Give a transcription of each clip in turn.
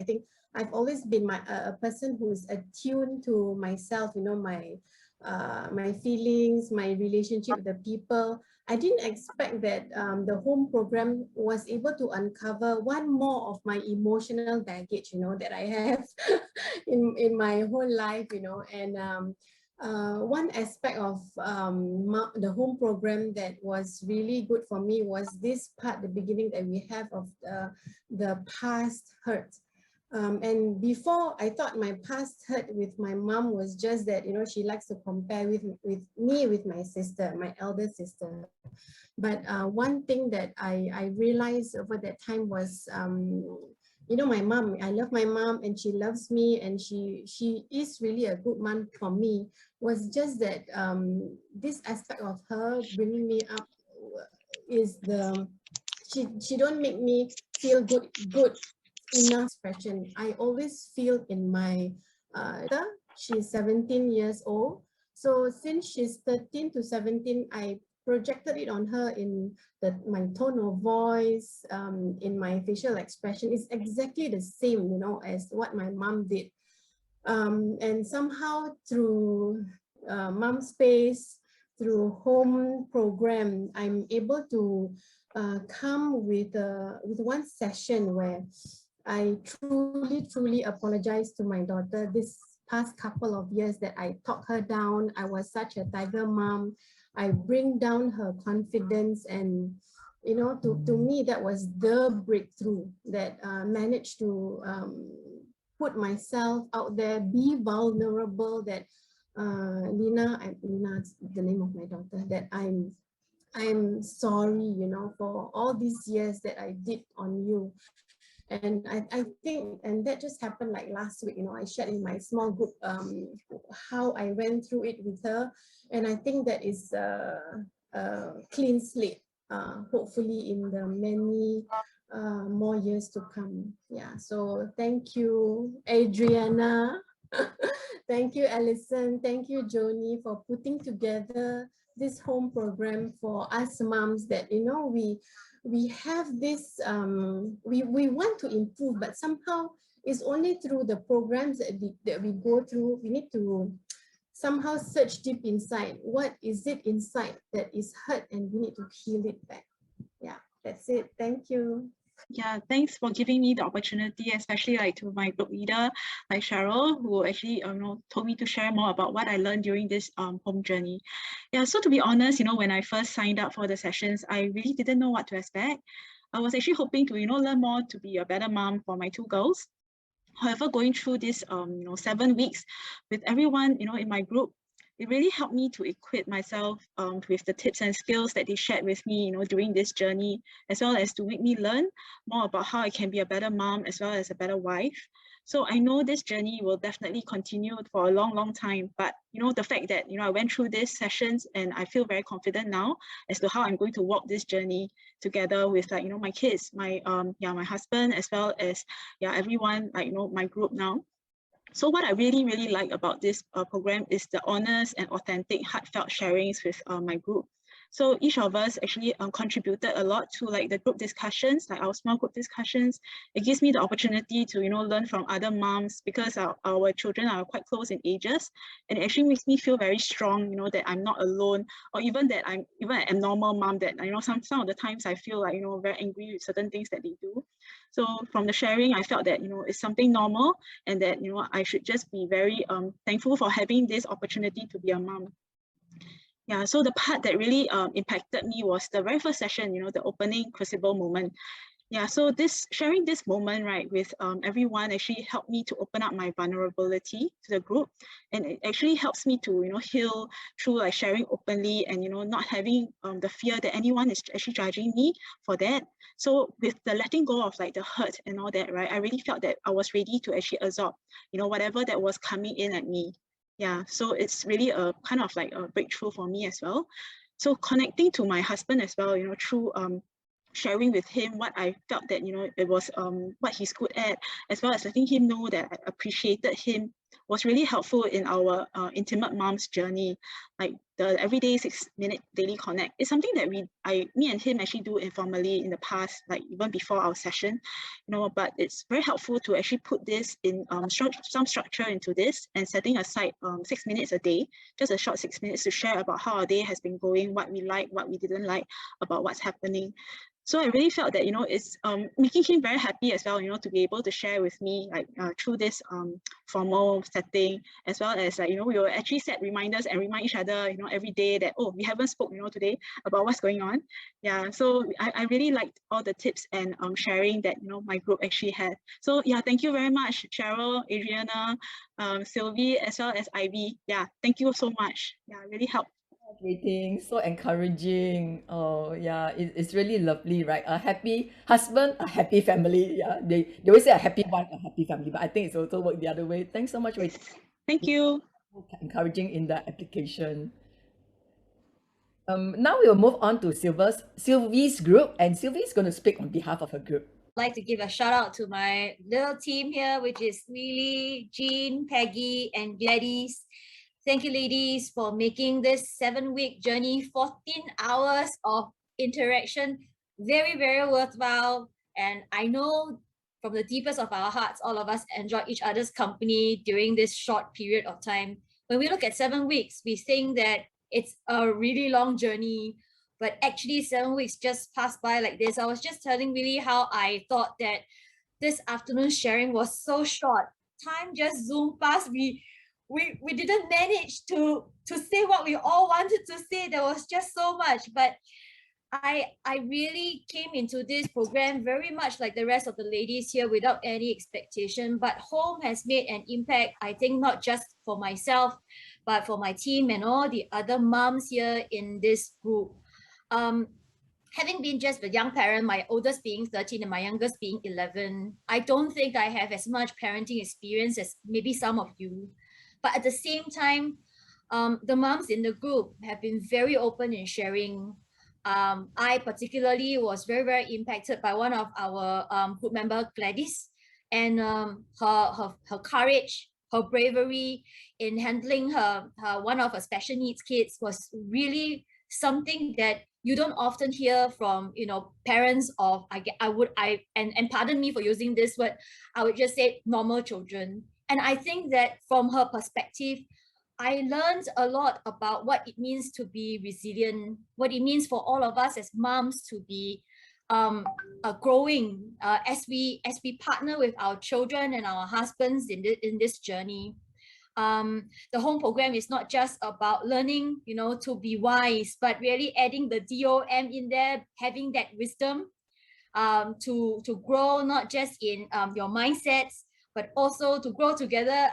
I think I've always been a person who is attuned to myself, you know, my feelings, my relationship with the people. I didn't expect that the home program was able to uncover one more of my emotional baggage, you know, that I have in my whole life, you know. And one aspect of the home program that was really good for me was this part, the beginning that we have of the past hurt. And before, I thought my past hurt with my mom was just that, you know, she likes to compare with me with my sister, my elder sister. But one thing that I realized over that time was, you know, my mom, I love my mom and she loves me and she is really a good mom for me, was just that this aspect of her bringing me up is she don't make me feel good enough expression. I always feel in my she's 17 years old. So since she's 13 to 17, I projected it on her in my tone of voice, in my facial expression. Is exactly the same, you know, as what my mom did. And somehow through mom space, through home program, I'm able to come with one session where I truly apologize to my daughter this past couple of years that I talked her down. I was such a tiger mom. I bring down her confidence, and you know, to me that was the breakthrough that managed to put myself out there, be vulnerable. That Lina's the name of my daughter. That I'm sorry, you know, for all these years that I did on you. And I think, and that just happened like last week, you know, I shared in my small group how I went through it with her. And I think that is a clean slate, hopefully in the many more years to come. Yeah, so thank you, Adriana. Thank you, Alison. Thank you, Joni, for putting together this home program for us moms that, you know, we have this, we want to improve, but somehow it's only through the programs that we go through. We need to somehow search deep inside. What is it inside that is hurt, and we need to heal it back. Yeah, that's it. Thank you. Yeah, thanks for giving me the opportunity, especially like to my group leader, like Cheryl, who actually told me to share more about what I learned during this home journey. Yeah, so to be honest, you know, when I first signed up for the sessions, I really didn't know what to expect. I was actually hoping to, you know, learn more to be a better mom for my two girls. However, going through this 7 weeks with everyone, you know, in my group, it really helped me to equip myself with the tips and skills that they shared with me, you know, during this journey, as well as to make me learn more about how I can be a better mom as well as a better wife. So I know this journey will definitely continue for a long time, but you know, the fact that, you know, I went through these sessions and I feel very confident now as to how I'm going to walk this journey together with, like, you know, my kids, my my husband, as well as everyone, like, you know, my group now. So what I really like about this program is the honest and authentic, heartfelt sharings with my group. So each of us actually contributed a lot to like the group discussions, like our small group discussions. It gives me the opportunity to, you know, learn from other moms, because our children are quite close in ages, and it actually makes me feel very strong, you know, that I'm not alone, or even that I'm even an abnormal mom that, you know, some of the times I feel like, you know, very angry with certain things that they do. So from the sharing, I felt that, you know, it's something normal, and that, you know, I should just be very thankful for having this opportunity to be a mom. Yeah, so the part that really impacted me was the very first session, you know, the opening crucible moment. Yeah, so sharing this moment, right, with everyone actually helped me to open up my vulnerability to the group, and it actually helps me to, you know, heal through like sharing openly, and, you know, not having the fear that anyone is actually judging me for that. So with the letting go of like the hurt and all that, right, I really felt that I was ready to actually absorb, you know, whatever that was coming in at me. Yeah, so it's really a kind of like a breakthrough for me as well. So connecting to my husband as well, you know, through sharing with him what I felt that, you know, it was what he's good at, as well as letting him know that I appreciated him was really helpful in our intimate moms journey. Like the everyday 6-minute daily connect is something that me and him actually do informally in the past, like even before our session, but it's very helpful to actually put this in some structure into this, and setting aside 6 minutes a day, just a short 6 minutes, to share about how our day has been going, what we like, what we didn't like about what's happening. So I really felt that, it's making him very happy as well, to be able to share with me, like through this formal setting, as well as, like, we will actually set reminders and remind each other, every day that, oh, we haven't spoke, today about what's going on. Yeah, so I really liked all the tips and sharing that, my group actually had. So yeah, thank you very much, Cheryl, Adriana, Sylvie, as well as Ivy. Yeah, thank you so much. Yeah, really helped. Weiting, so encouraging. Oh yeah, it's really lovely, right? A happy husband, a happy family. Yeah, they always say a happy wife, a happy family, but I think it's also worked the other way. Thanks so much, Weiting. Thank you. Encouraging in the application. Now we will move on to Sylvie's group, and Sylvie's going to speak on behalf of her group. I'd like to give a shout out to my little team here, which is Lily, Jean, Peggy, and Gladys. Thank you, ladies, for making this 7-week journey, 14 hours of interaction, very, very worthwhile. And I know from the deepest of our hearts, all of us enjoyed each other's company during this short period of time. When we look at 7 weeks, we think that it's a really long journey, but actually 7 weeks just passed by like this. I was just telling Willie how I thought that this afternoon sharing was so short. Time just zoomed past. We didn't manage to say what we all wanted to say. There was just so much, but I really came into this program very much like the rest of the ladies here, without any expectation, but home has made an impact, I think, not just for myself, but for my team and all the other moms here in this group. Having been just a young parent, my oldest being 13 and my youngest being 11, I don't think I have as much parenting experience as maybe some of you. But at the same time, the moms in the group have been very open in sharing. I particularly was very, very impacted by one of our group member, Gladys, and her courage, her bravery in handling her one of her special needs kids was really something that you don't often hear from, parents of, and pardon me for using this word, I would just say normal children. And I think that from her perspective, I learned a lot about what it means to be resilient, what it means for all of us as moms to be growing as we partner with our children and our husbands in this journey. The home program is not just about learning, to be wise, but really adding the DOM in there, having that wisdom to grow, not just in your mindsets, but also to grow together.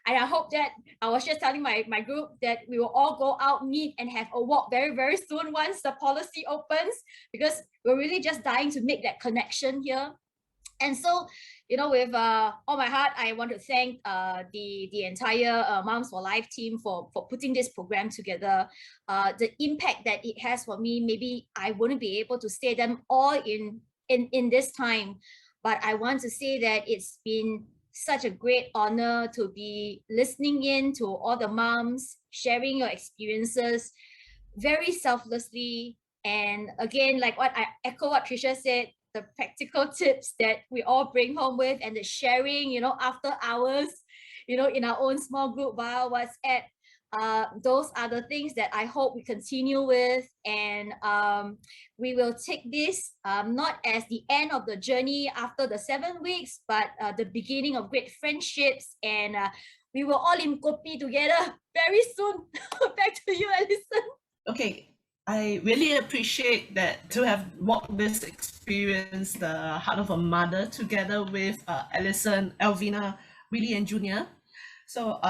And I hope that I was just telling my group that we will all go out, meet, and have a walk very, very soon once the policy opens, because we're really just dying to make that connection here. And so, with all my heart, I want to thank the entire Moms for Life team for putting this program together. The impact that it has for me, maybe I wouldn't be able to say them all in this time, but I want to say that it's been such a great honor to be listening in to all the moms, sharing your experiences very selflessly. And again, like what I echo what Tricia said, the practical tips that we all bring home with, and the sharing, after hours, in our own small group via WhatsApp. Those are the things that I hope we continue with, and we will take this not as the end of the journey after the 7 weeks, but the beginning of great friendships, and we will all in Kopi together very soon. Back to you, Alison. Okay, I really appreciate that to have walked this experience, the heart of a mother, together with Alison, Elvina, Willie, and Junior. So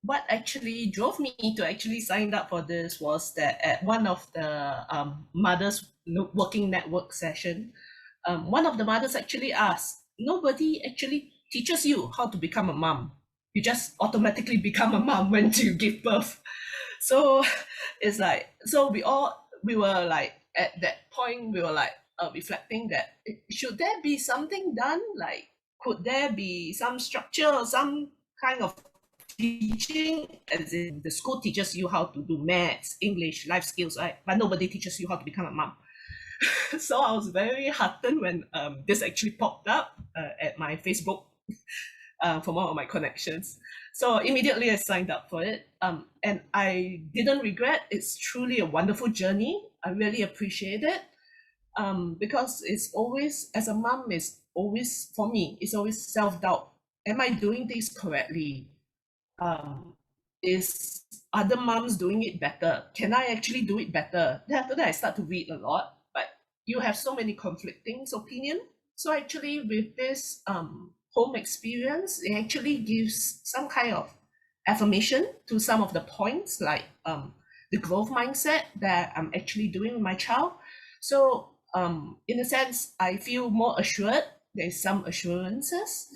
what actually drove me to actually sign up for this was that at one of the mothers working network session, one of the mothers actually asked, nobody actually teaches you how to become a mom. You just automatically become a mom when you give birth. So it's like, so we were like, at that point, we were like reflecting that, should there be something done? Like, could there be some structure or some kind of teaching, as in the school teaches you how to do maths, English, life skills, right? But nobody teaches you how to become a mom. So I was very heartened when this actually popped up at my Facebook from one of my connections. So immediately I signed up for it, and I didn't regret. It's truly a wonderful journey. I really appreciate it, because it's always, as a mom, is always, for me, it's always self-doubt. Am I doing this correctly? Is other moms doing it better? Can I actually do it better? Then after that, I start to read a lot, but you have so many conflicting opinions. So actually, with this home experience, it actually gives some kind of affirmation to some of the points, like the growth mindset that I'm actually doing with my child. So in a sense, I feel more assured. There's some assurances.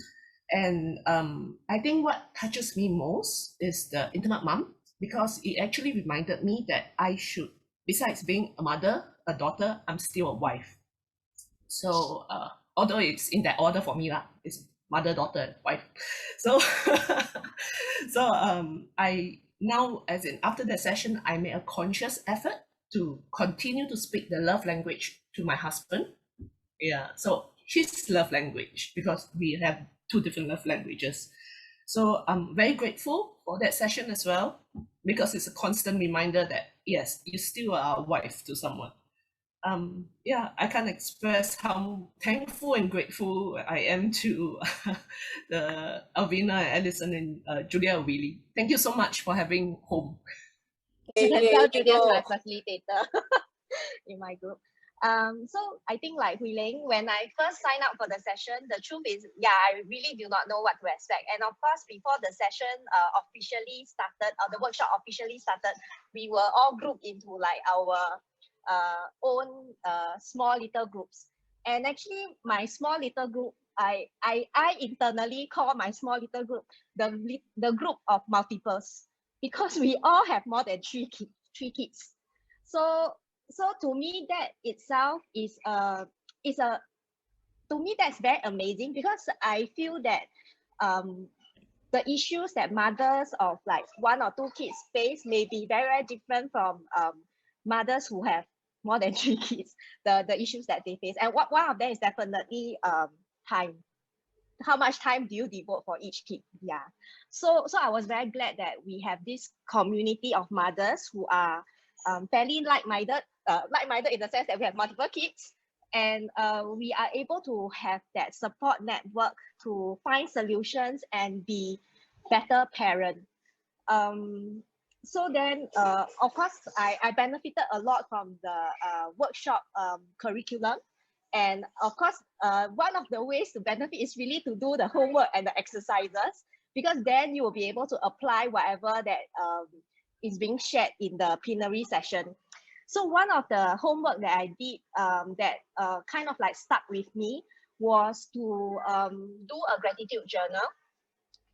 And I think what touches me most is the intimate mom, because it actually reminded me that I should, besides being a mother, a daughter, I'm still a wife. So although it's in that order for me, it's mother, daughter, wife. So I now, as in after that session, I made a conscious effort to continue to speak the love language to my husband. Yeah, so his love language, because we have two different love languages. So I'm very grateful for that session as well, because it's a constant reminder that yes, you still are a wife to someone. Yeah, I can't express how thankful and grateful I am to the Alvina, Alison, and Julia Willie. Thank you so much for having home. You can tell Julia's my facilitator in my group. So I think like Hui Ling, when I first signed up for the session, the truth is, yeah, I really do not know what to expect. And of course, before the session officially started, or the workshop officially started, we were all grouped into like our own small little groups. And actually, my small little group, I internally call my small little group the group of multiples, because we all have more than three kids. So to me, that itself is to me, that's very amazing, because I feel that the issues that mothers of like one or two kids face may be very, very different from mothers who have more than three kids, the issues that they face. And one of them is definitely time. How much time do you devote for each kid? Yeah. So I was very glad that we have this community of mothers who are fairly like-minded in the sense that we have multiple kids, and we are able to have that support network to find solutions and be better parent. So then, of course, I benefited a lot from the workshop curriculum. And of course, one of the ways to benefit is really to do the homework and the exercises, because then you will be able to apply whatever that is being shared in the plenary session. So one of the homework that I did that kind of like stuck with me was to do a gratitude journal.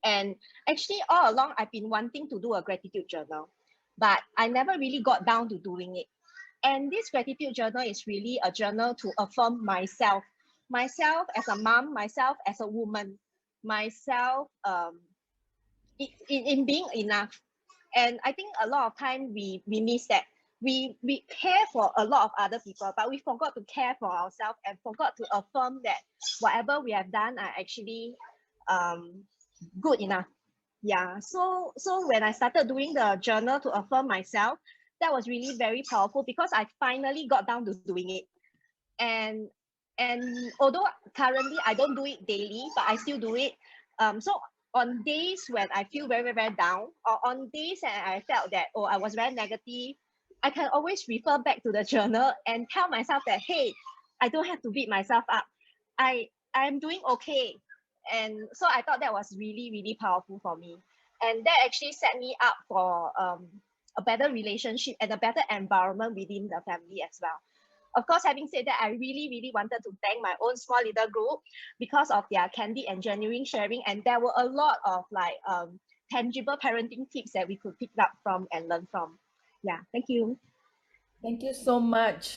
And actually, all along, I've been wanting to do a gratitude journal, but I never really got down to doing it. And this gratitude journal is really a journal to affirm myself as a mom, myself as a woman, myself in being enough. And I think a lot of time we miss that. We care for a lot of other people, but we forgot to care for ourselves and forgot to affirm that whatever we have done are actually good enough. Yeah. So when I started doing the journal to affirm myself, that was really very powerful, because I finally got down to doing it. And although currently I don't do it daily, but I still do it. So on days when I feel very, very down, or on days that I felt that, oh, I was very negative, I can always refer back to the journal and tell myself that, hey, I don't have to beat myself up. I'm doing okay. And so I thought that was really, really powerful for me. And that actually set me up for a better relationship and a better environment within the family as well. Of course, having said that, I really, really wanted to thank my own small little group because of their candid and genuine sharing. And there were a lot of like tangible parenting tips that we could pick up from and learn from. Yeah, thank you. Thank you so much.